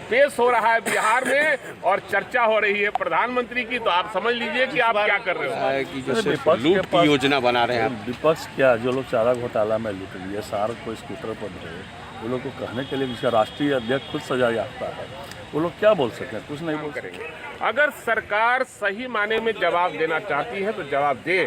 पेश हो रहा है बिहार में और चर्चा हो रही है प्रधानमंत्री की, तो आप समझ लीजिए कि आप क्या कर रहे हो। कि जो लूट की योजना बना रहे हैं विपक्ष क्या, जो लोग चारा घोटाला में लूट लिए, सार को स्कूटर पर धरे, वो लोग को कहने के लिए जिसका राष्ट्रीय अध्यक्ष खुद सजा जाता है, वो लोग क्या बोल सकते हैं? कुछ नहीं बोल करेंगे। अगर सरकार सही माने में जवाब देना चाहती है तो जवाब दे,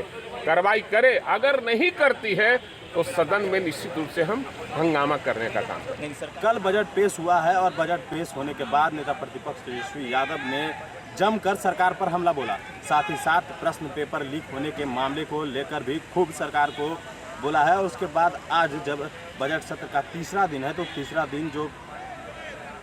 कार्रवाई करे। अगर नहीं करती है तो सदन में निश्चित रूप से हम हंगामा करने का काम करेंगे। कल बजट पेश हुआ है और बजट पेश होने के बाद नेता प्रतिपक्ष तेजस्वी यादव ने जमकर सरकार पर हमला बोला। साथ ही साथ प्रश्न पेपर लीक होने के मामले को लेकर भी खूब सरकार को बोला है। और उसके बाद आज जब बजट सत्र का तीसरा दिन है तो तीसरा दिन जो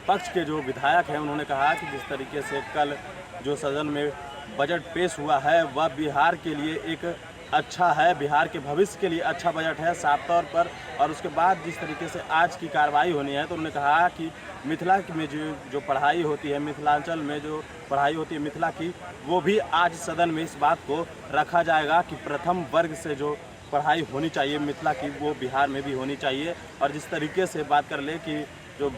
पक्ष के जो विधायक हैं उन्होंने कहा कि जिस तरीके से कल जो सदन में बजट पेश हुआ है वह बिहार के लिए एक अच्छा है, बिहार के भविष्य के लिए अच्छा बजट है साफ तौर पर। और उसके बाद जिस तरीके से आज की कार्रवाई होनी है तो उन्होंने कहा कि मिथिला में जो पढ़ाई होती है, मिथिलांचल में जो पढ़ाई होती है मिथिला की, वो भी आज सदन में इस बात को रखा जाएगा कि प्रथम वर्ग से जो पढ़ाई होनी चाहिए मिथिला की वो बिहार में भी होनी चाहिए। और जिस तरीके से बात कर ले कि जो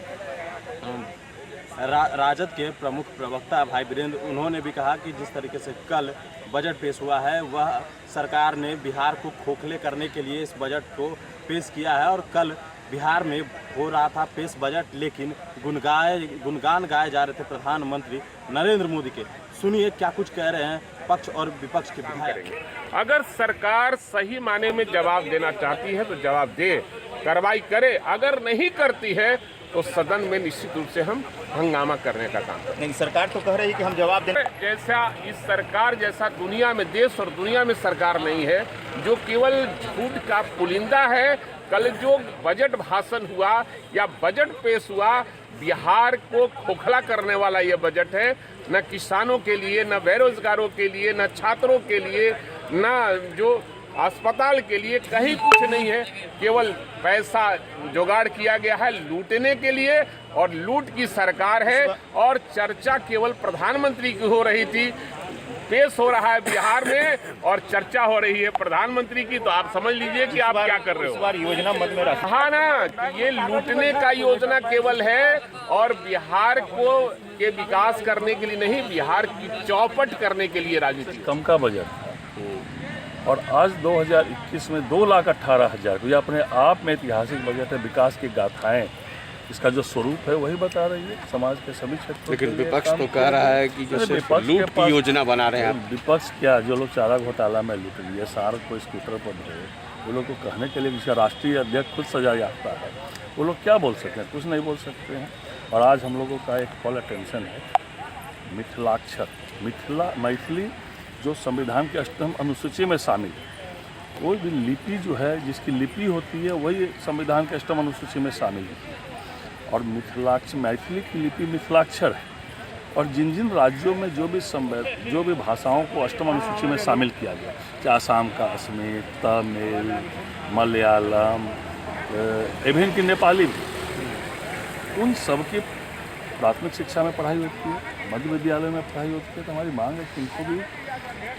राजद के प्रमुख प्रवक्ता भाई वीरेंद्र, उन्होंने भी कहा कि जिस तरीके से कल बजट पेश हुआ है वह सरकार ने बिहार को खोखले करने के लिए इस बजट को पेश किया है। और कल बिहार में हो रहा था पेश बजट, लेकिन गुणगान गाए जा रहे थे प्रधानमंत्री नरेंद्र मोदी के। सुनिए क्या कुछ कह रहे हैं पक्ष और विपक्ष के विधायक। अगर सरकार सही माने में जवाब देना चाहती है तो जवाब दे, कार्रवाई करे। अगर नहीं करती है तो सदन में निश्चित रूप से हम हंगामा करने का काम करेंगे। नहीं, सरकार तो कह रही है कि हम जवाब दें। जैसा इस सरकार जैसा दुनिया में, देश और दुनिया में सरकार नहीं है जो केवल झूठ का पुलिंदा है। कल जो बजट भाषण हुआ या बजट पेश हुआ, बिहार को खोखला करने वाला ये बजट है। न किसानों के लिए, न बेरोजगारों के लिए, न छात्रों के लिए, न जो अस्पताल के लिए, कहीं कुछ नहीं है। केवल पैसा जुगाड़ किया गया है लूटने के लिए और लूट की सरकार है। और चर्चा केवल प्रधानमंत्री की हो रही थी, पेश हो रहा है बिहार में और चर्चा हो रही है प्रधानमंत्री की, तो आप समझ लीजिए कि आप क्या कर रहे हो। इस बार योजना मत में रखा। हाँ ना, ये लूटने का योजना केवल है और बिहार को के विकास करने के लिए नहीं, बिहार की चौपट करने के लिए राजनीति। कम का बजट और आज 2021 में 2,18,000, ये अपने आप में ऐतिहासिक बजट है। विकास की गाथाएं, इसका जो स्वरूप है वही बता रही है समाज के सभी क्षेत्रों। लेकिन विपक्ष तो कह रहा है कि जो लूट की योजना बना रहे हैं विपक्ष क्या, जो लोग चारा घोटाला में लूट लिए, सार को स्कूटर पर धरे, वो लोग को कहने के लिए जिसका राष्ट्रीय अध्यक्ष खुद सजा जाता है, वो लोग क्या बोल सकते हैं? कुछ नहीं बोल सकते हैं। और आज हम लोगों का एक कॉल अटेंशन है, मिथिलाक्षर, मैथिली जो संविधान की 8वीं अनुसूची में शामिल है। कोई भी लिपि जो है, जिसकी लिपि होती है वही संविधान के 8वीं अनुसूची में शामिल होती है। और मैथिली की लिपि मिथिलाक्षर है। और जिन जिन राज्यों में जो भी भाषाओं को 8वीं अनुसूची में शामिल किया गया, चाहे आसाम का असमिया, तमिल, मलयालम, इवन की नेपाली, उन सब की प्राथमिक शिक्षा में पढ़ाई होती है, मध्य विद्यालय में पढ़ाई होती है। तो हमारी मांग है कि इनको भी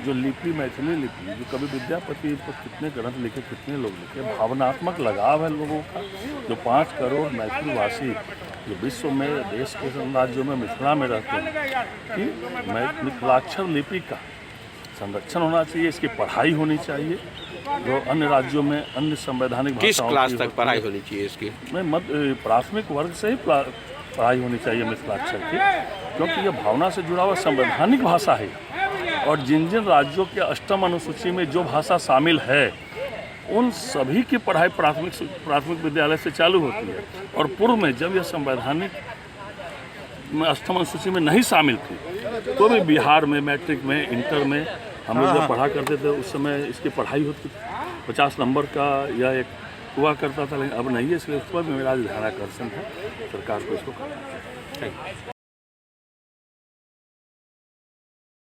जो लिपि, मैथिली लिपि, जो कभी विद्यापति पर कितने ग्रंथ लिखे, कितने लोग लिखे, भावनात्मक लगाव है लोगों का। जो 5 करोड़ मैथिली भाषी जो विश्व में, देश के राज्यों में, मिथिला में रहते हैं, कि मिथिलाक्षर लिपि का संरक्षण होना चाहिए, इसकी पढ़ाई होनी चाहिए। जो अन्य राज्यों में अन्य संवैधानिक किस क्लास तक पढ़ाई होनी चाहिए इसकी? प्राथमिक वर्ग से ही पढ़ाई होनी चाहिए मिथिलाक्षर की, क्योंकि ये भावना से जुड़ा हुआ संवैधानिक भाषा है। और जिन जिन राज्यों के 8वीं अनुसूची में जो भाषा शामिल है, उन सभी की पढ़ाई प्राथमिक विद्यालय से चालू होती है। और पूर्व में जब यह संवैधानिक में 8वीं अनुसूची में नहीं शामिल थी, तो भी बिहार में मैट्रिक में, इंटर में हम लोग जब पढ़ा करते थे उस समय इसकी पढ़ाई होती थी। 50 नंबर का या एक हुआ करता था, लेकिन अब नहीं है। इसलिए उस पर भी मेरा ध्यान आकर्षण है, सरकार को इसको करना चाहिए।